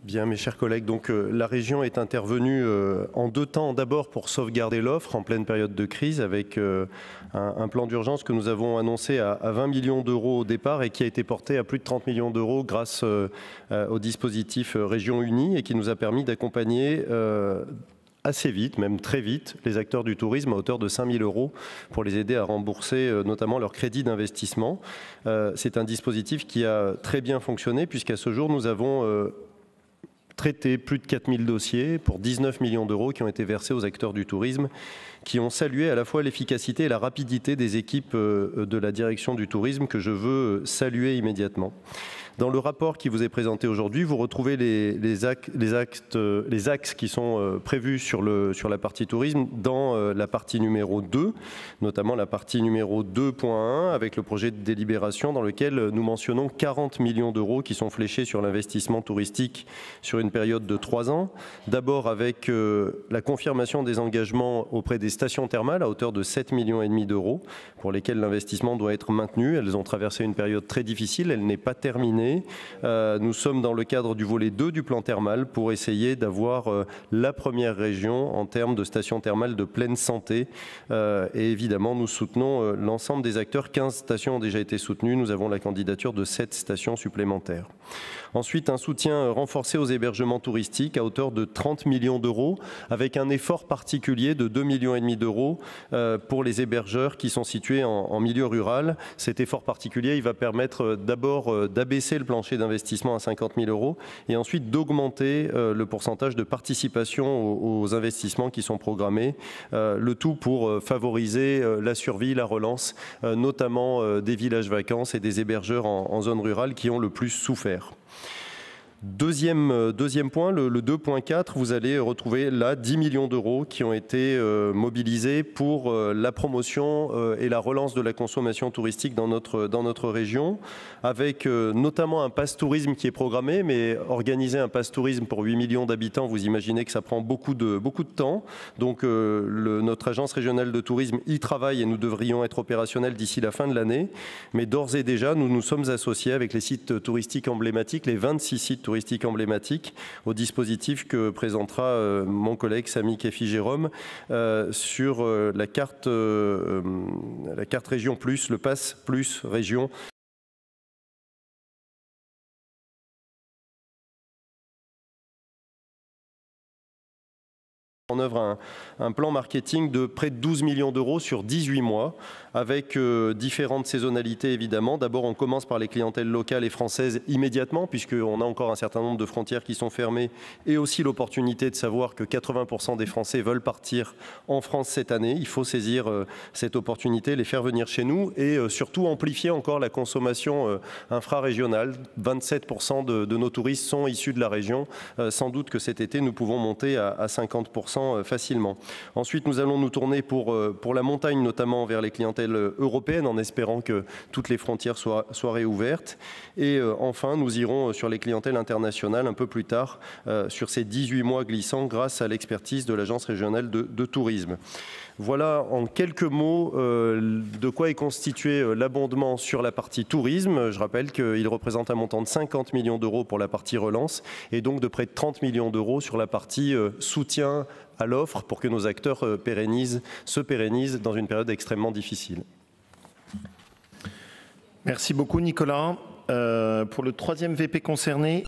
Bien, mes chers collègues, donc la région est intervenue en deux temps. D'abord pour sauvegarder l'offre en pleine période de crise avec un plan d'urgence que nous avons annoncé à 20 millions d'euros au départ et qui a été porté à plus de 30 millions d'euros grâce au dispositif Région Unie et qui nous a permis d'accompagner assez vite, même très vite, les acteurs du tourisme à hauteur de 5 000 euros pour les aider à rembourser notamment leur crédit d'investissement. C'est un dispositif qui a très bien fonctionné puisqu'à ce jour, nous avons traité plus de 4 000 dossiers pour 19 millions d'euros qui ont été versés aux acteurs du tourisme, qui ont salué à la fois l'efficacité et la rapidité des équipes de la direction du tourisme que je veux saluer immédiatement. Dans le rapport qui vous est présenté aujourd'hui, vous retrouvez les axes qui sont prévus sur la partie tourisme dans la partie numéro 2, notamment la partie numéro 2.1 avec le projet de délibération dans lequel nous mentionnons 40 millions d'euros qui sont fléchés sur l'investissement touristique sur une période de 3 ans. D'abord avec la confirmation des engagements auprès des stations thermales à hauteur de 7,5 millions d'euros pour lesquels l'investissement doit être maintenu. Elles ont traversé une période très difficile, elle n'est pas terminée. Nous sommes dans le cadre du volet 2 du plan thermal pour essayer d'avoir la première région en termes de stations thermales de pleine santé. Et évidemment, nous soutenons l'ensemble des acteurs. 15 stations ont déjà été soutenues. Nous avons la candidature de 7 stations supplémentaires. Ensuite, un soutien renforcé aux hébergements touristiques à hauteur de 30 millions d'euros avec un effort particulier de 2,5 millions d'euros pour les hébergeurs qui sont situés en milieu rural. Cet effort particulier, il va permettre d'abord d'abaisser le plancher d'investissement à 50 000 euros et ensuite d'augmenter le pourcentage de participation aux investissements qui sont programmés. Le tout pour favoriser la survie, la relance, notamment des villages vacances et des hébergeurs en zone rurale qui ont le plus souffert. Deuxième point, le 2.4, vous allez retrouver là 10 millions d'euros qui ont été mobilisés pour la promotion et la relance de la consommation touristique dans notre région, avec notamment un pass tourisme qui est programmé, mais organiser un pass tourisme pour 8 millions d'habitants, vous imaginez que ça prend beaucoup de temps. Donc notre agence régionale de tourisme y travaille et nous devrions être opérationnels d'ici la fin de l'année. Mais d'ores et déjà, nous nous sommes associés avec les sites touristiques emblématiques, les 26 sites touristiques emblématiques, au dispositif que présentera mon collègue Samy Kefi-Jérôme sur la carte Région Plus, le Pass Plus Région. En œuvre un plan marketing de près de 12 millions d'euros sur 18 mois avec différentes saisonnalités évidemment. D'abord, on commence par les clientèles locales et françaises immédiatement puisqu'on a encore un certain nombre de frontières qui sont fermées et aussi l'opportunité de savoir que 80% des Français veulent partir en France cette année. Il faut saisir cette opportunité, les faire venir chez nous et surtout amplifier encore la consommation infrarégionale. 27% de nos touristes sont issus de la région. Sans doute que cet été, nous pouvons monter à 50% facilement. Ensuite, nous allons nous tourner pour la montagne, notamment vers les clientèles européennes, en espérant que toutes les frontières soient réouvertes. Et enfin, nous irons sur les clientèles internationales un peu plus tard, sur ces 18 mois glissants, grâce à l'expertise de l'Agence régionale de tourisme. Voilà en quelques mots de quoi est constitué l'abondement sur la partie tourisme. Je rappelle qu'il représente un montant de 50 millions d'euros pour la partie relance et donc de près de 30 millions d'euros sur la partie soutien à l'offre pour que nos acteurs se pérennisent dans une période extrêmement difficile. Merci beaucoup Nicolas. Pour le troisième VP concerné.